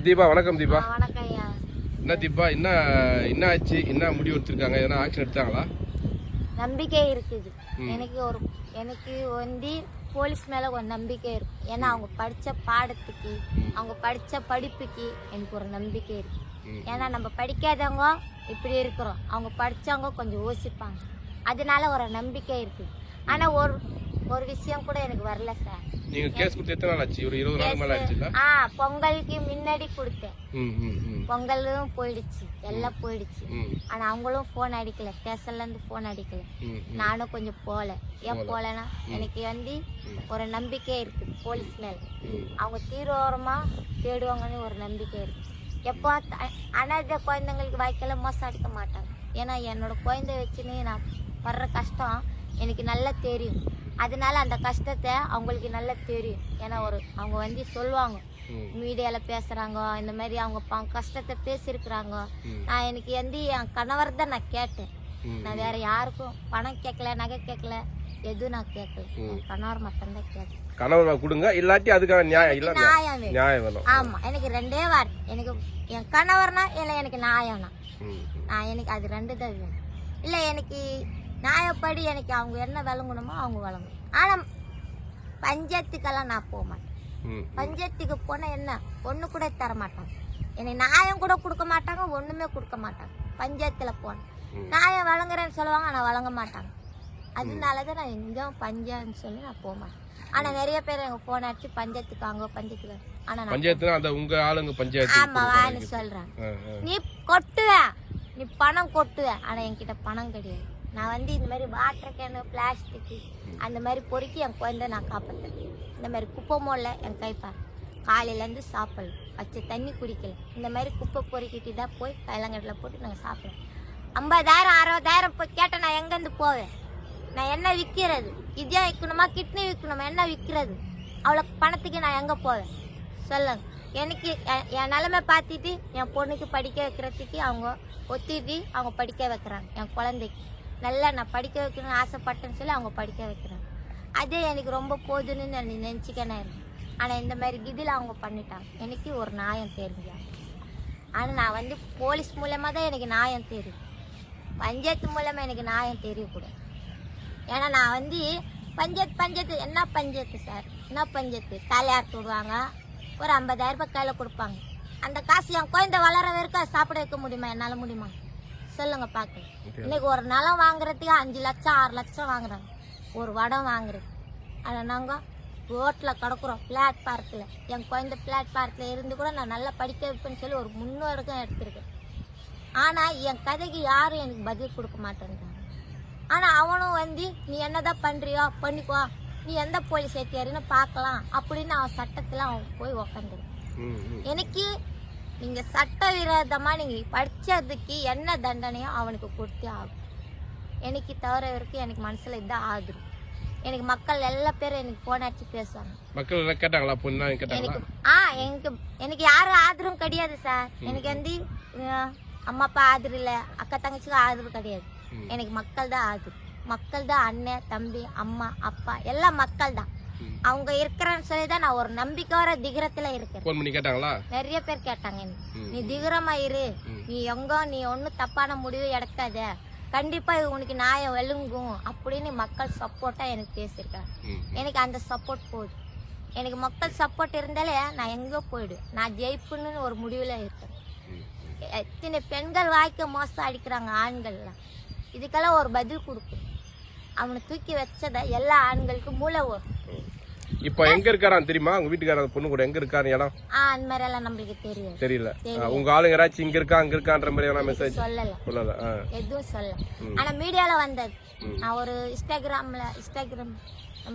தீபா வணக்கம் தீபா. வணக்கம் ஐயா. என்ன தீபா, என்ன ஆச்சு? என்ன முடிவு எடுத்திருக்காங்க? எதனா ஆக்ஷன் எடுத்தாங்களா? நம்பிக்கை இருக்குது. எனக்கு வந்து போலீஸ் மேல ஒரு நம்பிக்கை இருக்கு. ஏன்னா அவங்க படிச்ச பாடத்துக்கு, அவங்க படிச்ச படிப்புக்கு எனக்கு ஒரு நம்பிக்கை இருக்கு. ஏன்னா நம்ம படிக்காதவங்க இப்படி இருக்கிறோம், அவங்க படிச்சவங்க கொஞ்சம் யோசிப்பாங்க. அதனால ஒரு நம்பிக்கை இருக்கு. ஆனா ஒரு விஷயம் கூட எனக்கு வரல சார். நீங்க கேஸ் கொடுத்து எத்தனை நாள் ஆச்சு? ஒரு 20 நாள் மேல ஆச்சுல? பொங்கலுக்கு முன்னாடி கொடுத்தேன். பொங்கலும் போயிடுச்சு, எல்லாம் போயிடுச்சு. ஆனா அவங்களும் போன் அடிக்கல, ஸ்டேஷன்ல இருந்து போன் அடிக்கல. நானும் கொஞ்சம் போல. ஏன் போலன்னா எனக்கு வந்து ஒரு நம்பிக்கை இருக்கு போலீஸ் மேல. அவங்க தீவிரமா தேடுவாங்கன்னு ஒரு நம்பிக்கை இருக்கு. எப்போ அனாதை குழந்தைங்களுக்கு வாய்க்கெல்லாம் மோசம் அடிக்க மாட்டாங்க. ஏன்னா என்னோட குழந்தை வச்சுன்னு நான் வர்ற கஷ்டம் எனக்கு நல்லா தெரியும். அதனால அந்த கஷ்டத்தை அவங்களுக்கு நல்லா தெரியும். ஏன்னா அவங்க வந்து சொல்லுவாங்க, மீடியால பேசுறாங்க, இந்த மாதிரி அவங்க கஷ்டத்தை பேசியிருக்கிறாங்க. நான் எனக்கு வந்து என் கணவர் தான் நான் கேட்டேன். நான் வேற யாருக்கும் பணம் கேட்கல, நகை கேட்கல, எதுவும் நான் கேட்கல. என் கணவர் மட்டும்தான் கேட்டேன். கணவர் கொடுங்க, இல்லாட்டி அதுக்கான நியாயம் வேணும். ஆமா, எனக்கு ரெண்டே வார்த்தை. எனக்கு என் கணவர்னா இல்ல, எனக்கு நியாயம்னா எனக்கு அது ரெண்டு தான் வேணும். இல்ல எனக்கு நியாயப்படி எனக்கு அவங்க என்ன விளங்கணுமோ அவங்க விளங்கணும். ஆனா பஞ்சாயத்துக்கெல்லாம் நான் போக மாட்டேன். பஞ்சாயத்துக்கு போனா என்ன ஒண்ணு கூட தர மாட்டாங்க. எனக்கு நியாயம் கூட கொடுக்க மாட்டாங்க, ஒண்ணுமே கொடுக்க மாட்டாங்க. பஞ்சாயத்துல போனேன், நியாயம் வழங்குறேன்னு சொல்லுவாங்க, ஆனா வழங்க மாட்டாங்க. அதனாலதான் நான் எங்கேயும் பஞ்சாயத்துன்னு சொல்லி நான் போக மாட்டேன். ஆனா நிறைய பேர் எங்க போன் அடிச்சு பஞ்சாயத்துக்கு அங்க பஞ்சாயத்துல, ஆனா பஞ்சாயத்து உங்க ஆளுங்க பஞ்சாயத்து ஆமா வான்னு சொல்றேன். நீ கொட்டுவ, நீ பணம் கொட்டுவ, ஆனா என்கிட்ட பணம் கிடையாது. நான் வந்து இந்த மாதிரி வாட்டர் கேனு, பிளாஸ்டிக்கு அந்த மாதிரி பொறுக்கி என் குழந்தை நான் காப்பாற்றேன். இந்த மாதிரி குப்பை மோல்ல என் கைப்பார் காலையிலேருந்து சாப்பிடல, பச்சை தண்ணி குடிக்கல. இந்த மாதிரி குப்பை பொறுக்கிட்டு தான் போய் கைலங்கட்டில் போட்டு நாங்கள் சாப்பிடுவோம். 50,000 60,000 போய் கேட்டால் நான் எங்கேருந்து போவேன்? நான் என்ன விற்கிறது? இதே விற்கணுமா, கிட்னி விற்கணுமா, என்ன விற்கிறது? அவ்வளோ பணத்துக்கு நான் எங்கே போவேன் சொல்லுங்க? எனக்கு என் நிலைமை பார்த்துட்டு என் பொண்ணுக்கு படிக்க வைக்கிறதுக்கு அவங்க ஒத்திட்டு அவங்க படிக்க வைக்கிறாங்க. என் குழந்தைக்கு நல்லா நான் படிக்க வைக்கணும்னு ஆசைப்பட்டேன்னு சொல்லி அவங்க படிக்க வைக்கிறாங்க. அதே எனக்கு ரொம்ப போதுன்னு நான் நினச்சிக்கணும் இருக்கேன். ஆனால் இந்த மாதிரி இதில் அவங்க பண்ணிட்டாங்க. எனக்கு ஒரு நியாயம் தெரிஞ்சாங்க. ஆனால் நான் வந்து போலீஸ் மூலமாக தான் எனக்கு நியாயம் தெரியும், பஞ்சாயத்து மூலமாக எனக்கு நியாயம் தெரியக்கூடாது. ஏன்னா நான் வந்து பஞ்சாயத்து என்ன பஞ்சாயத்து சார், என்ன பஞ்சாயத்து? தலையார்த்து விடுவாங்க, ஒரு 50,000 ரூபாய் கையில் கொடுப்பாங்க. அந்த காசு என் குழந்தை வளர வரைக்கும் சாப்பிட வைக்க முடியுமா? என்னால் முடியுமா சொல்லுங்க பார்க்க? இன்னைக்கு ஒரு நிலம் வாங்குறதுக்கு 5 லட்சம் 6 லட்சம் வாங்குறாங்க ஒரு வடம் வாங்குறது. ஆனால் நாங்கள் ரோட்டில் கிடக்குறோம் பிளாட்பாரத்தில். என் குழந்தை பிளாட்பாரத்தில் இருந்து கூட நான் நல்லா படிக்க வைப்பேன்னு சொல்லி ஒரு முன்னோருக்கும் எடுத்திருக்கேன். ஆனால் என் கதைக்கு யாரும் எனக்கு பதில் கொடுக்க மாட்டேன்றாங்க. ஆனால் அவனும் வந்து நீ என்னதான் பண்ணுறியோ பண்ணிக்கோ, நீ எந்த போலீஸ் ஏற்றியாருன்னு பார்க்கலாம் அப்படின்னு அவன் சட்டத்தில் அவன் போய் உக்காந்துருக்கான். எனக்கு நீங்க சட்டவிரோதமா நீங்க படிச்சதுக்கு என்ன தண்டனையோ அவனுக்கு கொடுத்தே ஆகும். எனக்கு தவிர வரைக்கும் எனக்கு மனசுல இதான் ஆகுது. எனக்கு மக்கள் எல்லா பேரும் எனக்கு போன் அடிச்சு பேசுவாங்க. மக்கள் எல்லாம் கேட்டாங்களா? பொண்ணா கேட்டாங்களா? எனக்கு யாரும் ஆதரவும் கிடையாது சார். எனக்கு வந்து அம்மா அப்பா ஆதரவு இல்லை, அக்கா தங்கச்சிக்கு ஆதரவு கிடையாது. எனக்கு மக்கள் தான் ஆதரவு. மக்கள் தான் அண்ணன் தம்பி அம்மா அப்பா எல்லாம் மக்கள் தான். அவங்க இருக்கிறன்னு சொல்லிதான் நான் ஒரு நம்பிக்கையோட திகரத்துல இருக்கேன். நிறைய பேர் கேட்டாங்க, நீ திகரமா இரு, நீ ஒன்னும் தப்பான முடிவு எடுக்காத, கண்டிப்பா உனக்கு நியாயம் வெளுங்கும் அப்படின்னு மக்கள் சப்போர்ட்டா எனக்கு பேசியிருக்காங்க. எனக்கு அந்த சப்போர்ட் போதும். எனக்கு மக்கள் சப்போர்ட் இருந்தாலே நான் எங்கோ போயிடுவேன். நான் ஜெயிப்புன்னு ஒரு முடிவுல இருக்கேன். எத்தனை பெண்கள் வாய்க்க மோசம் அடிக்கிறாங்க ஆண்கள்லாம். இதுக்கெல்லாம் ஒரு பதில் கொடுக்கும். அவனை தூக்கி வச்சத எல்லா ஆண்களுக்கும் மூளை வரும். இப்போ எங்க இருக்காரான்னு தெரியுமா? உங்க வீட்டுக்கார பொண்ணு கூட எங்க இருக்காரு இடம்? அந்த மாதிரி எல்லாம் நம்மளுக்கு தெரியல. உங்க ஆளுங்க யாராச்சும் இங்க இருக்கா அங்க இருக்கான்ற மாதிரி எல்லாம் மெசேஜ் சொல்லல, எதுவும் சொல்ல. ஆனா மீடியால வந்தது. நான் ஒரு இன்ஸ்டாகிராம்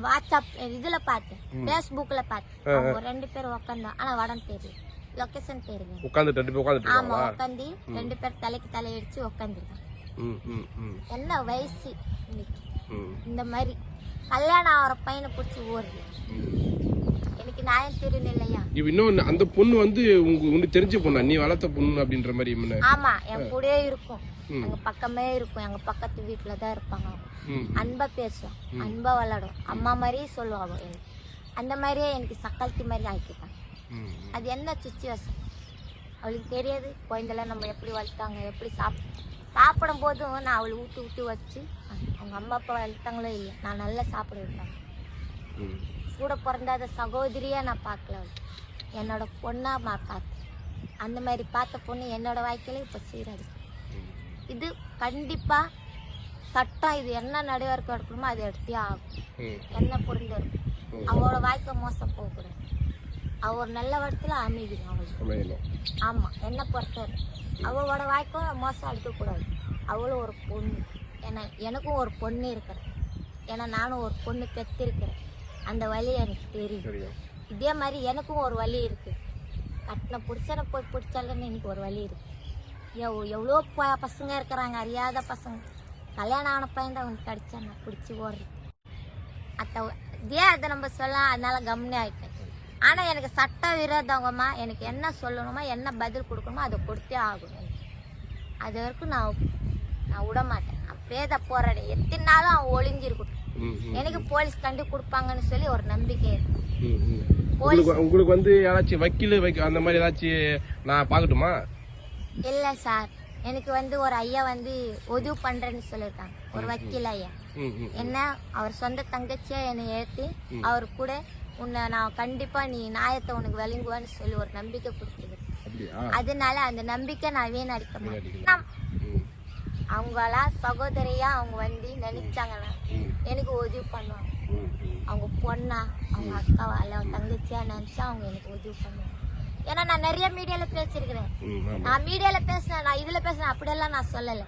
வாட்ஸ்அப் இதுல பார்த்தேன், பேஸ்புக்ல பார்த்தேன். அவங்க 2 பேரும் உட்காந்தா, ஆனா வடம் தெரியும், லொகேஷன் தெரியும். உட்கார்ந்து 2 பேர் உட்கார்ந்து. ஆமா, உட்காந்து 2 பேர் தலைக்கு தலை அடிச்சு உட்காந்துருக்காங்க. என்ன வயசு இந்த மாதிரி கல்யாணம் ஆகிற பையனை பிடிச்சி ஓடுது. எனக்கு நியாயம் தெரியல இல்லையா? இன்னொன்னு, அந்த பொண்ணு வந்து உங்களுக்கு தெரிஞ்ச பொண்ணா? நீ வளர்த்த பொண்ணு அப்படின்ற மாதிரி? ஆமா, என் கூடயே இருக்கும், எங்க பக்கமே இருக்கும், எங்க பக்கத்து வீட்டுல தான் இருப்பாங்க. அன்பா பேசுவோம், அன்பா விளையாடும், அம்மா மாதிரியே சொல்லுவாங்க. அந்த மாதிரியே எனக்கு சக்கல்த்தி மாதிரி ஆக்கிட்டாங்க. அது என்ன சுச்சுவேஷன்? அவளுக்கு தெரியாது குழந்தைல நம்ம எப்படி வளர்த்தாங்க, எப்படி சாப்பிடும் போதும் நான் அவளை ஊட்டு ஊட்டு வச்சு அவங்க அம்மா அப்பா வளர்த்தாங்களோ இல்லை, நான் நல்லா சாப்பிட வைப்பாங்க. கூட பிறந்தாத சகோதரியா நான் பார்க்கல, அவள் என்னோட பொண்ணா பார்த்தேன். அந்த மாதிரி பார்த்த பொண்ணு என்னோட வாழ்க்கையில இப்போ சீராது. இது கண்டிப்பா சட்டம், இது என்ன நடுவருக்கு எடுக்கணுமோ அதை எடுத்தே ஆகும். என்ன பொருந்தரும் அவளோட வாழ்க்கை மோசம் போகக்கூடாது. அவ ஒரு நல்ல இடத்துல அமைதிடும் அவளுக்கு. ஆமா, என்ன பொறுத்தவரை அவளோட வாழ்க்கை மோசம் எடுக்கக்கூடாது. அவளும் ஒரு பொண்ணு, ஏன்னா எனக்கும் ஒரு பொண்ணு இருக்கிறேன், ஏன்னா நானும் ஒரு பொண்ணு பெற்றிருக்கிறேன். அந்த வழி எனக்கு தெரியும். இதே மாதிரி எனக்கும் ஒரு வழி இருக்கு. கட்டின புருஷனை போய் பிடிச்சாலன்னு எனக்கு ஒரு வழி இருக்கு. எவ்வளோ பசங்க இருக்கிறாங்க, அறியாத பசங்க. கல்யாணம் ஆன பையன் தான் அவனுக்கு கிடைச்சா நான் பிடிச்சி ஓடுறேன். அதை நம்ம சொல்லலாம், அதனால கம்னி ஆயிட்டேன். ஆனா எனக்கு சட்ட விரோதவங்கம்மா, எனக்கு என்ன சொல்லணுமோ என்ன பதில் கொடுக்கணுமோ அதை கொடுத்தே ஆகும். அது வரைக்கும் நான் விட மாட்டேன். அப்படியே தான் போராடேன். எத்தனை நாளும் அவன் ஒளிஞ்சிருக்கட்டும், எனக்கு போலீஸ் கண்டு கொடுப்பாங்கன்னு சொல்லி ஒரு நம்பிக்கை இருக்கு. உங்களுக்கு வந்து யாராச்சும் வக்கீல் அந்த மாதிரி ஏதாச்சும் நான் பார்க்கட்டுமா? இல்ல சார், எனக்கு வந்து ஒரு ஐயா வந்து உதவி பண்றேன்னு சொல்லியிருக்காங்க, ஒரு வக்கீல் ஐயா. என்ன அவர் சொந்த தங்கச்சியா என்னை ஏற்றி அவர் கூட உன்னை நான் கண்டிப்பா நீ நியாயத்தை உனக்கு விளங்குவான்னு சொல்லி ஒரு நம்பிக்கை கொடுத்துருக்கு. அதனால அந்த நம்பிக்கை நான் வீணடிக்க மாட்டேன். அவங்களா சகோதரியா அவங்க வந்து நினைச்சாங்கன்னா எனக்கு உதவி பண்ணுவாங்க. அவங்க பொண்ணா, அவங்க அக்காவா, இல்ல தங்கச்சியா நினைச்சா அவங்க எனக்கு உதவி பண்ணுவாங்க. ஏன்னா நான் நிறைய மீடியால பேசிருக்கிறேன். நான் மீடியால பேசினேன், நான் இதுல பேசினேன், அப்படியெல்லாம் நான் சொல்லல.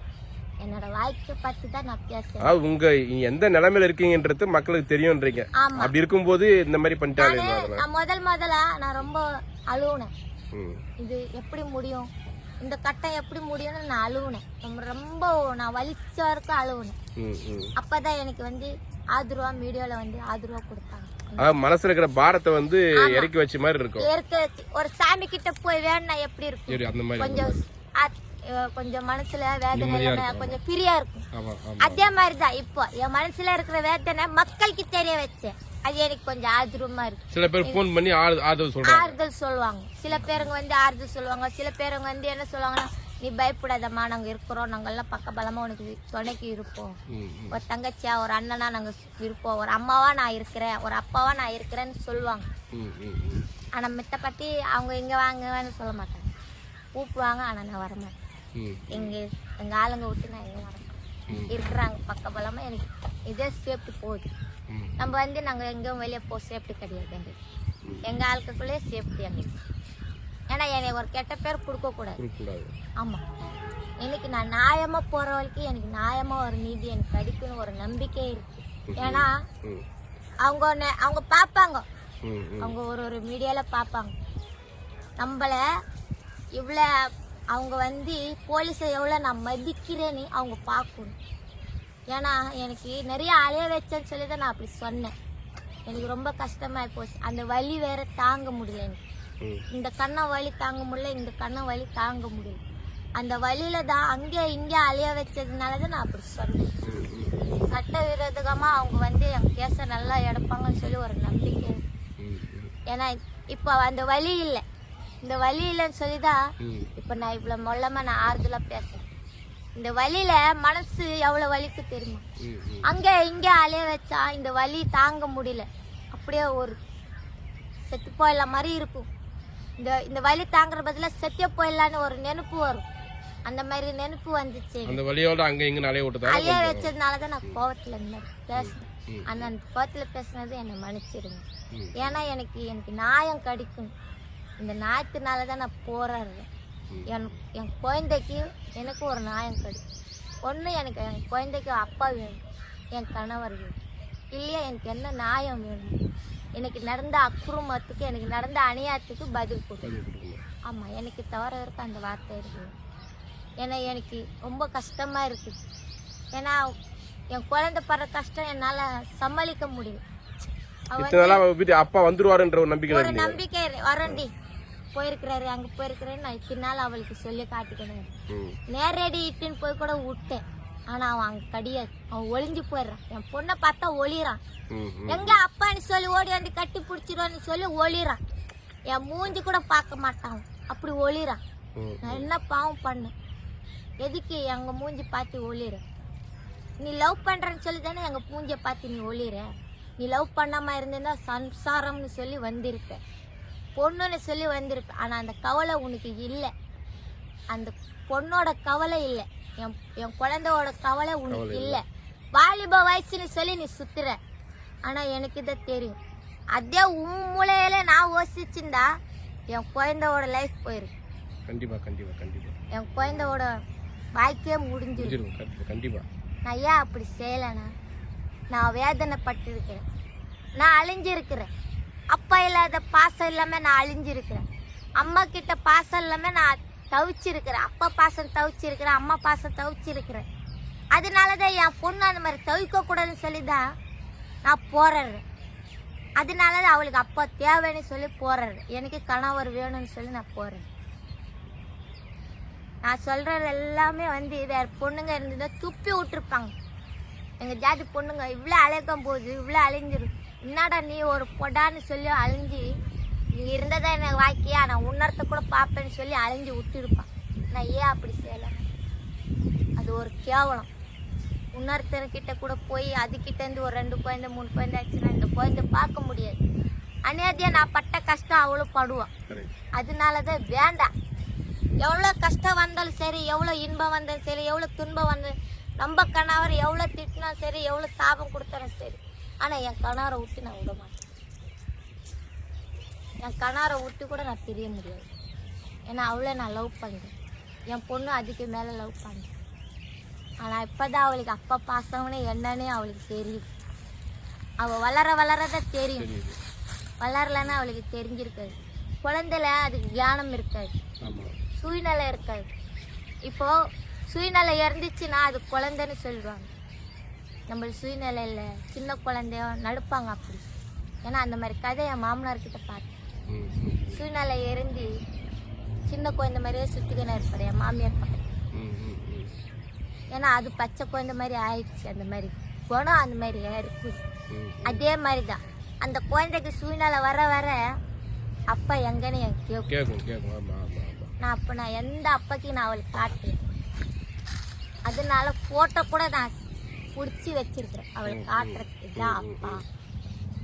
என்னோட வாழ்க்கை பத்தி தான் நான் பேசுறேன். உங்க எந்த நிலைமையில இருக்கீங்கன்றது மக்களுக்கு தெரியும்ன்றீங்க. அப்படி இருக்கும்போது இந்த மாதிரி பண்ணிட்டாங்க. நான் முதல்ல நான் ரொம்ப அழுவுனேன். இது எப்படி முடியும், இந்த கட்டம் எப்படி முடியும்னு நான் அழுவுனேன். ரொம்ப நான் வலிச்ச வரைக்கும் அழுவுனேன். அப்பதான் எனக்கு வந்து ஆதரவா மீடியால வந்து ஆதரவா கொடுத்தாங்க. மனசுல இருக்கிற பாரத்தை வந்து இறக்கி வச்ச மாதிரி இருக்கும். ஒரு சாமி கிட்ட போய் வேணா எப்படி இருக்கும், கொஞ்சம் மனசுல வேதனை கொஞ்சம் பிரியா இருக்கும். அதே மாதிரிதான் இப்போ என் மனசுல இருக்கிற வேதனை மக்களுக்கு தெரிய வச்சேன். அது எனக்கு கொஞ்சம் ஆதரவமா இருக்கு. சில பேர் போன் பண்ணி ஆறுதல் சொல்லுவாங்க. சில பேருங்க வந்து ஆறுதல் சொல்லுவாங்க. சில பேருங்க வந்து என்ன சொல்லுவாங்கன்னா, நீ பயப்படாதம்மா, நாங்க இருக்கிறோம், நாங்க எல்லாம் பக்க பலமா உனக்கு துணைக்கு இருப்போம். ஒரு தங்கச்சியா, ஒரு அண்ணனா நாங்க இருப்போம், ஒரு அம்மாவா நான் இருக்கிறேன், ஒரு அப்பாவா நான் இருக்கிறேன்னு சொல்லுவாங்க. ஆனா மித்தப்பட்டி அவங்க இங்க வாங்கன்னு சொல்ல மாட்டாங்க. கூப்பிடுவாங்க, ஆனா நான் வரமாட்டேன். எங்க ஆளுங்க விட்டு நான் எங்க வரமாட்டேன். இருக்கிறாங்க பக்க பலமா. எனக்கு இதே சேஃப்டி போகுது. நம்ம வந்து நாங்க எங்கேயும் வெளியே போக சேஃப்டி கிடையாது. எங்க ஆளுக்குள்ளே சேஃப்டி எங்களுக்கு. ஏன்னா என்னை ஒரு கெட்ட பேர் கொடுக்க கூடாது. ஆமா, எனக்கு நான் நியாயமா போற வரைக்கும் எனக்கு நியாயமா ஒரு நீதி எனக்கு கிடைக்கும்னு ஒரு நம்பிக்கை இருக்கு. ஏன்னா அவங்க பாப்பாங்க, அவங்க ஒரு மீடியால பாப்பாங்க நம்மள இவ்வளவு. அவங்க வந்து போலீஸை எவ்வளவு நான் மதிக்கிறேன்னு அவங்க பார்க்கணும். ஏன்னா எனக்கு நிறைய அலைய வச்சேன்னு சொல்லிதான் நான் அப்படி சொன்னேன். எனக்கு ரொம்ப கஷ்டமா போச்சு. அந்த வலி வேற தாங்க முடியல. எனக்கு இந்த கண்ணை வலி தாங்க முடியல, இந்த கண்ணை வலி தாங்க முடியல. அந்த வழியில தான் அங்கே இங்கே அலைய வச்சதுனாலதான் நான் அப்படி சொன்னேன். சட்ட விரோதமா அவங்க வந்து என் கேஸை நல்லா எடுப்பாங்கன்னு சொல்லி ஒரு நம்பிக்கை. ஏன்னா இப்போ அந்த வலி இல்லை, இந்த வலி இல்லைன்னு சொல்லிதான் இப்ப நான் இவ்வளவு மொல்லமா நான் ஆறுதலா பேசுறேன். இந்த வலியில மனசு எவ்வளவு வலிக்கு தெரியுமா? அங்க இங்க அலைய வச்சா இந்த வலி தாங்க முடியல, அப்படியே ஒரு செத்து போயிடலாம் மாதிரி இருக்கும். இந்த வலி தாங்குற பதில செத்தே போயிடலான்னு ஒரு நினைப்பு வரும். அந்த மாதிரி நினைப்பு வந்துச்சு. அந்த வலியோட அங்க இங்க அலைய வச்சதுனாலதான் நான் கோவத்துல பேசுறேன். ஆனா அந்த கோவத்துல பேசுனது என்னை மன்னிச்சிருங்க. ஏன்னா எனக்கு நியாயம் கிடைக்கும். இந்த நியாயத்தினாலதான் நான் போராடுறேன். என் குழந்தைக்கு எனக்கு ஒரு நியாயம் கிடைக்கும். ஒன்று, எனக்கு என் குழந்தைக்கு அப்பா வேணும், என் கணவர் வேணும். இல்லையா எனக்கு என்ன நியாயம் வேணும்? எனக்கு நடந்த அக்குறுமத்துக்கு, எனக்கு நடந்த அநியாயத்துக்கு பதில் கொடுக்கணும். ஆமாம், எனக்கு தவிர இருக்க அந்த வார்த்தை இருக்கு. ஏன்னா எனக்கு ரொம்ப கஷ்டமாக இருக்குது. ஏன்னா என் குழந்தை படுற கஷ்டம் என்னால் சமாளிக்க முடியும். அப்பா வந்துருவாருன்ற ஒரு நம்பிக்கை வரண்டி போயிருக்கிறாரு, அங்க போயிருக்கிறேன்னு நான் இத்தனால அவளுக்கு சொல்லி காட்டிக்கணும். நேரடி இட்டுன்னு போய் கூட விட்டேன். ஆனா அவன் அங்க கிடையாது, அவன் ஒளிஞ்சு போயிடுறான். என் பொண்ணை பார்த்தா ஒளிறான். எங்க அப்பான்னு சொல்லி ஓடி வந்து கட்டி பிடிச்சிருவான்னு சொல்லி ஒளிறான். என் மூஞ்சி கூட பார்க்க மாட்டான், அப்படி ஒளிறான். நான் என்ன பாவம் பண்ணேன்? எதுக்கு எங்க மூஞ்சி பார்த்து ஒளிர? நீ லவ் பண்றேன்னு சொல்லி தானே எங்க மூஞ்சிய பார்த்து நீ ஒளிர. நீ லவ் பண்ணாம இருந்தேன்னா சம்சாரம்னு சொல்லி வந்திருப்ப, பொண்ணுன்னு சொல்லி வந்திருப்ப. ஆனா அந்த கவலை உனக்கு இல்லை. அந்த பொண்ணோட கவலை இல்லை, என் குழந்தையோட கவலை உனக்கு இல்லை. வாலிப வயசுன்னு சொல்லி நீ சுத்துற. ஆனா எனக்கு இதை தெரியும். அதே உன் மூலையில நான் யோசிச்சுண்டா என் குழந்தையோட லைஃப் போயிருக்கு. கண்டிப்பா கண்டிப்பா கண்டிப்பா என் குழந்தையோட வாழ்க்கையே முடிஞ்சிடும். கண்டிப்பா. நான் ஏன் அப்படி செய்யலைன்னா, நான் வேதனைப்பட்டு இருக்கிறேன், நான் அழிஞ்சிருக்கிறேன். அப்பா இல்லாத பாசம் இல்லாம நான் அழிஞ்சிருக்கிறேன். அம்மா கிட்ட பாசம் இல்லாம நான் தவிச்சிருக்கிறேன். அப்பா பாசம் தவிச்சிருக்கிறேன், அம்மா பாசம் தவிச்சிருக்கிறேன். அதனாலதான் என் பொண்ணு அந்த மாதிரி தவிக்க கூடாதுன்னு சொல்லிதான் நான் போறேன். அதனாலதான் அவளுக்கு அப்பா தேவைன்னு சொல்லி போறேன். எனக்கு கணவர் வேணும்னு சொல்லி நான் போறேன். நான் சொல்றது எல்லாமே வேற பொண்ணுங்க இருந்ததா துப்பி விட்டுருப்பாங்க. எங்க ஜாதி பொண்ணுங்க இவ்வளோ அழைக்கும் போது இவ்வளோ அழிஞ்சிரும். என்னடா நீ ஒரு பொடான்னு சொல்லி அழிஞ்சு நீ இருந்ததா எனக்கு வாக்கியா, நான் உன்னரத்தை கூட பார்ப்பேன்னு சொல்லி அழிஞ்சு விட்டுருப்பான். நான் ஏன் அப்படி செய்யலை? அது ஒரு கேவலம். இன்னொருத்தர்கிட்ட கூட போய் அதுக்கிட்ட இருந்து ஒரு 2 குழந்தை 3 குழந்தை ஆச்சுன்னா இந்த குழந்தை பார்க்க முடியாது. அநேதியா நான் பட்ட கஷ்டம் அவ்வளோ படுவான். அதனாலதான் வேண்டாம். எவ்வளோ கஷ்டம் வந்தாலும் சரி, எவ்வளோ இன்பம் வந்தாலும் சரி, எவ்வளோ துன்பம் வந்தாலும், நம்ம கணவர் எவ்வளோ திட்டினா சரி, எவ்வளோ சாபம் கொடுத்தாலும் சரி, ஆனால் என் கணவரை விட்டு நான் விட மாட்டேன். என் கணவரை விட்டு கூட நான் பிரிய முடியாது. ஏன்னா அவ்வளோ நான் லவ் பண்ணுறேன். என் பொண்ணு அதுக்கு மேலே லவ் பண்ணுறேன். ஆனால் இப்போதான் அவளுக்கு அப்பா பாசம்னு என்னன்னே அவளுக்கு தெரியுது. அவள் வளரதான் தெரியும். வளரலன்னா அவளுக்கு தெரிஞ்சிருக்காது. குழந்தைல அதுக்கு ஞானம் இருக்காது, சூழ்நிலை இருக்காது. இப்போ சூழ்நிலை இறந்துச்சுன்னா அது குழந்தைன்னு சொல்லுவாங்க. நம்மளுக்கு சூழ்நிலை இல்லை, சின்ன குழந்தைய நடுப்பாங்க அப்படி. ஏன்னா அந்த மாதிரி கதை என் மாமனார்கிட்ட பார்த்தேன். சூழ்நிலை இறந்து சின்ன குழந்தை மாதிரியே சுத்திக்கினா இருப்பாரு என் மாமியார் பக்கத்து. ஏன்னா அது பச்சை குழந்தை மாதிரி ஆயிடுச்சு. அந்த மாதிரி குணம் அந்த மாதிரி இருக்குது. அதே மாதிரி தான் அந்த குழந்தைக்கு சூழ்நிலை வர அப்பா எங்கன்னு எனக்கு கேட்கும். நான் எந்த அப்பாக்கு நான் அவளுக்கு காட்டுறேன். அதனால போட்டோ கூட நான் பிடிச்சி வச்சிருக்கிறேன் அவளுக்கு காட்டுறதுக்கு. இதுதான் அப்பா,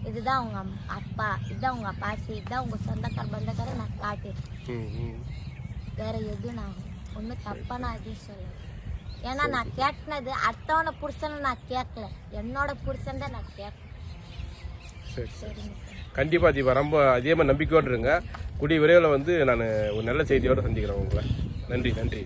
இதுதான் உங்க அப்பா, இதுதான் உங்க பாட்டி, இதுதான் உங்க சொந்தக்கார பந்தக்கார நான் காட்டிருக்கேன். வேற எதுவும் நான் ஒன்றும் தப்பா நான் எதுவும் சொல்லலை. ஏன்னா நான் கேட்டினது அடுத்தவன புருஷனை நான் கேட்கல, என்னோட புருஷன் தான் நான் கேட்கல. சரிங்க சார். கண்டிப்பா தீபா, ரொம்ப அதே மாதிரி நம்பிக்கையோடு இருங்க. கூடிய விரைவில் நான் ஒரு நல்ல செய்தியோடு சந்திக்கிறேன் உங்களை. நன்றி.